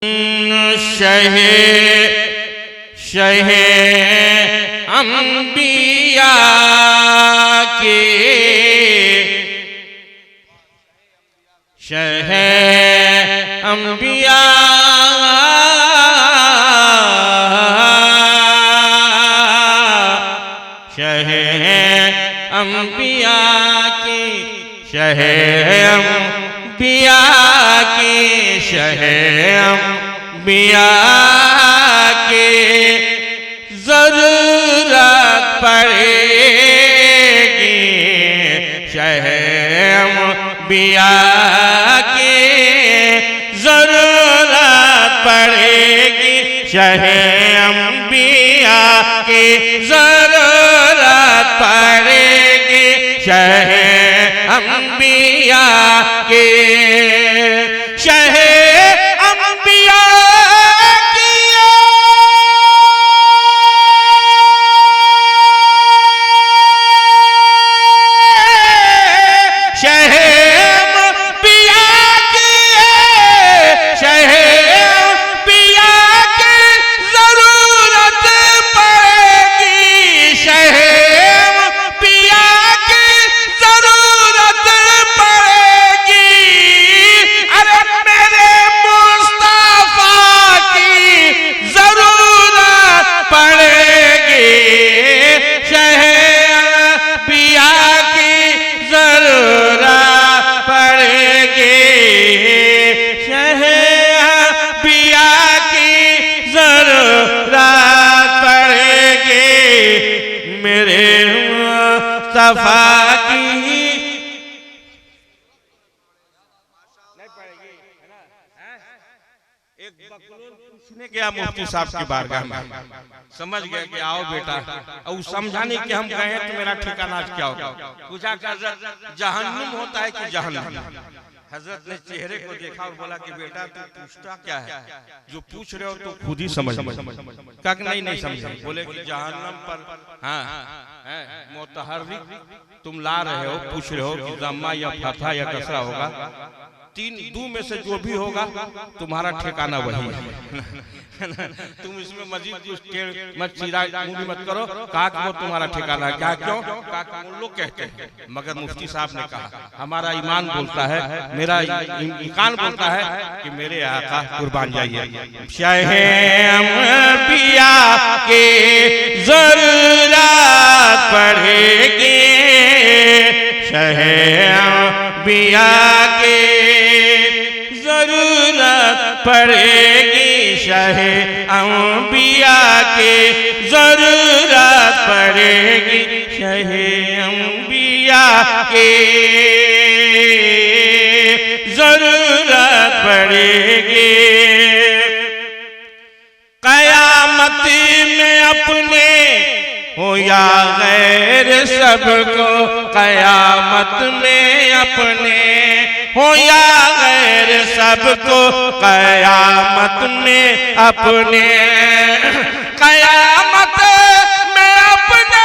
शहे शहे अंबिया के शहे अंबिया शहे अंबिया की शहे अंबिया की शहे अंबिया के जरूरत पड़ेगी शहे अंबिया की जरूरत पड़ेगी शहे अंबिया की जरूरत पड़ेगी शहे अंबिया के शहे अंबिया की शहे अंबिया की शहे अंबिया की जरूरत पड़ेगी शहे अंबिया की जरूरत पड़ेगी अरे मेरे मुस्तफा की जरूरत पड़ेगी शहे अंबिया की जरूरत पड़ेगी शहे अंबिया की जरूरत पड़ेगी मेरे मुस्तफा की नहीं पड़ेगी है ना। एक बकलोल पूछने गया मुफ्ती साहब की बारगाह में, समझ गए कि आओ बेटा, और समझाने के हम गए तो मेरा ठिकाना क्या होगा। पूछा कि हजरत जहन्नुम होता है कि जहन्नम। हजरत ने चेहरे को देखा और बोला कि बेटा तू पूछता क्या है, जो पूछ रहे हो तो खुद ही समझ। कहा कि नहीं समझ। बोले कि जहन्नम पर हाँ मुतहर्रिक तुम ला रहे हो, पूछ रहे हो कि जम्मा या फथा या कसरा होगा, तीन दो में से जो भी होगा तुम्हारा ठिकाना वही है। तुम इसमें मजीद कुछ मत चिरा मत करो, कहा वो तुम्हारा ठिकाना है। क्या क्यों? लोग कहते हैं, मगर मुफ्ती साहब ने कहा हमारा ईमान बोलता है, मेरा ईमान बोलता है कि मेरे आका कुर्बान जाइए। शहे अंबिया के जरूरत पड़ेगी शहे अंबिया के जरूरत पड़ेगी शहे अंबिया के जरूरत पड़ेगी शहे अंबिया के जरूरत पड़ेगी। कयामत में अपने हो या गैर सबको, कयामत में अपने हो या गैर सबको, कयामत में अपने कयामत में अपने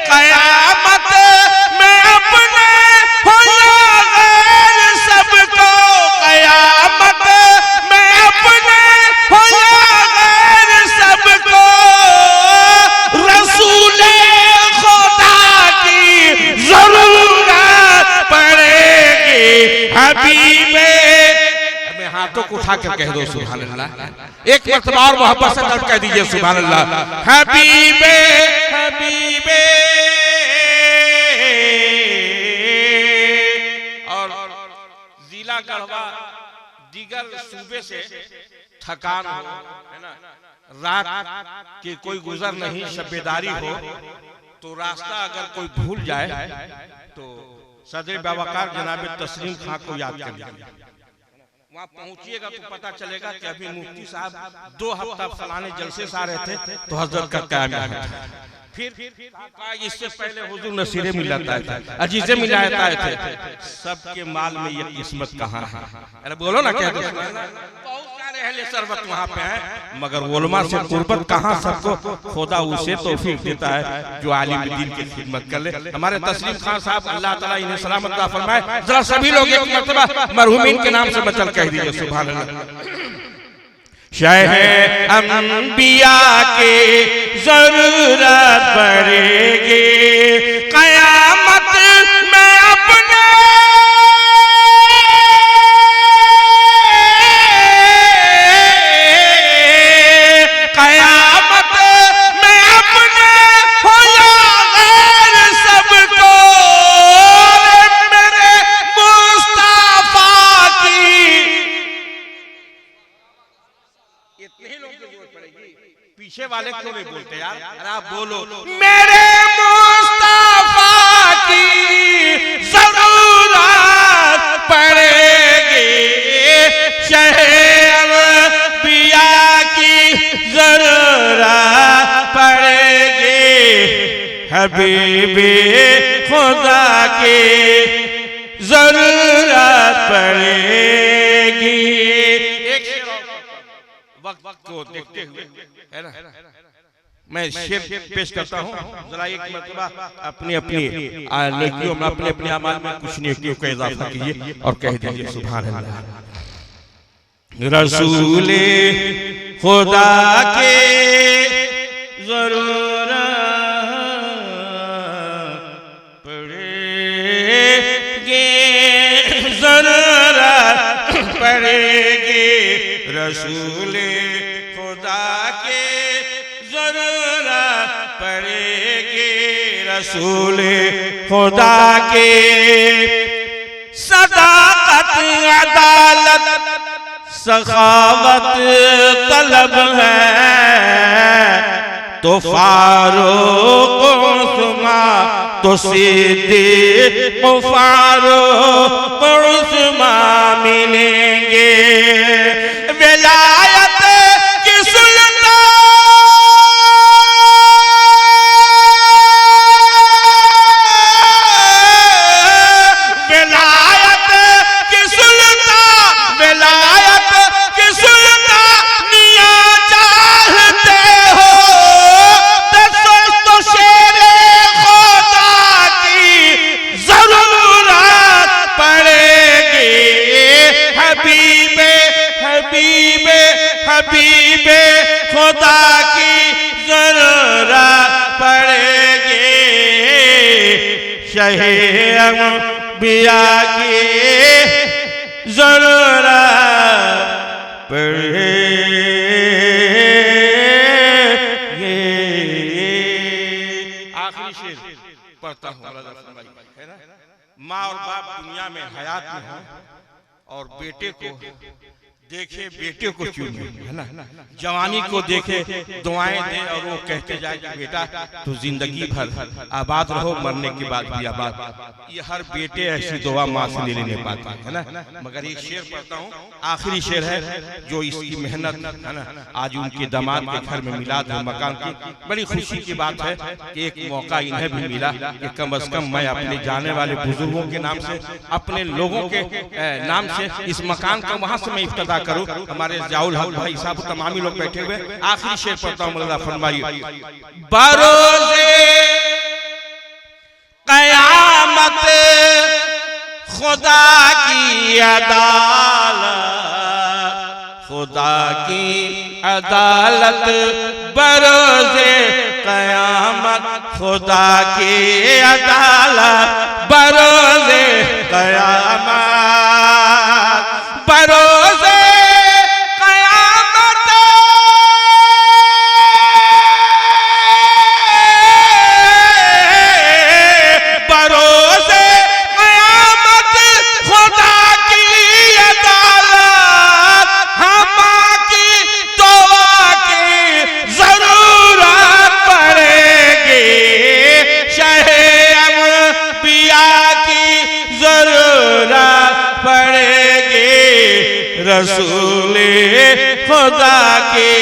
कयामत में अपने हो या गैर सबको, कयामत में अपने हो या गैर सबको रसूल खुदा की जरूरत पड़ेगी हबीबे। हमें हाथों को उठा कर कह दो सुभान अल्लाह, एक मरतबा और मोहब्बत से कह दीजिए सुभान अल्लाह। हबीबे हबीबे और जिला गढ़वा दीगर सूबे से थकान हो है ना, रात के कोई गुजर नहीं शबेदारी हो, तो रास्ता अगर कोई भूल जाए तो सदर बावकार जनाब तस्लीम खां को याद कर लीजिए। वहाँ पहुंचिएगा तो पता चलेगा कि अभी मुफ्ती साहब 2 हफ्ता फलाने जलसे से आ रहे थे तो हजरत का कायम है। फिर इससे पहले हुजूर नसीरे मिलाता है, अजीजे मिलाता है, सबके माल में ये किस्मत कहाँ है। अरे बोलो ना क्या बहुत सारे अहले सरबत वहाँ पे है, मगर उलमा से कुर्बत कहाँ सबको खुदा उसे तौफीक देता है जो आलिम दीन की खिदमत कर ले। हमारे तस्लीम खान साहब अल्लाह ताला इन्हें सलामत अता फरमाए, जरा सभी लोग एक मर्तबा मरहुमीन के नाम से बचल कह दीजिए सुभान अल्लाह। शाह अंबिया के जरूरत पड़ेगी कयामत में अपने कयामत में अपने हो या गैर सबको मेरे मुस्तफा की। इतने ही लोग की जरूरत पड़ेगी, पीछे वाले क्यों नहीं बोलते यार? अरे आप बोलो, मेरे मुस्तफा की जरूरत पड़ेगी, शहर अंबिया की जरूरत पड़ेगी, हबीबी खुदा की जरूरत पड़ेगी। एक वक्त को देखते हुए है ना, मैं शेर पेश करता हूँ, जरा एक मर्तबा अपनी अपनी नेकियों में अपने अपने अमाल में कुछ नेकियों का इजाफा कीजिए और कह दीजिए सुभान अल्लाह। रसूले खुदा के जरूरत पड़ेगी, जरूरत पड़ेगी, रसूले खुदा के जरूरत पड़ेगी, रसूले खुदा के सदाकत अदालत सखावत तलब है, तो फारूक उस्मान तो सिद्दीक फारूक उस्मान मिलेंगे, विलायत की सुल्तान विलायत की सुल्तान विलायत की सुल्तानिया चाहते हो तो शेरे खुदा की जरूरत पड़ेगी, हबीबे हबीबे हबीबे खुदा की जरूरत पड़ेगी, शहे अंबिया की जरूरत पड़ेगी। आखिरी शेर पढ़ता हूँ, है ना। माँ और बाप दुनिया में हयात में हो और बेटे को देखे बेटे को चुने, है ना, जवानी को देखे दुआएं दे और वो कहते जाए कि बेटा तू जिंदगी भर आबाद रहो, मरने के बाद भी आबाद। ये हर बेटे ऐसी दुआ माँ से ले लेने पाते है ना। मगर एक शेर पढ़ता हूँ, आखिरी शेर है जो इसकी मेहनत है ना, आज उनके दामाद के घर में मिलाद है, मकान की बड़ी खुशी की बात है कि एक मौका इन्हें भी मिला कि कम अज कम मैं अपने जाने वाले बुजुर्गों के नाम से, अपने लोगों के नाम से इस मकान को वहां से मैं इफ्तिताह करूं। हमारे जाउल हक भाई साहब तमामी लोग बैठे हुए, आखिरी शेर पढ़ता हूं, मौलाना फरमाइए, बरोज़े क़यामत खुदा की अदालत, खुदा की अदालत, बरोज़े क़यामत खुदा की अदालत, बरोज़े क़यामत, बरोज़े क़यामत, बरोज़े क़यामत खुदा की अदालत, हमा की दुआ की जरूरत पड़ेगी, शहे अंबिया की जरूरत पड़ेगी, रसूले खुदा की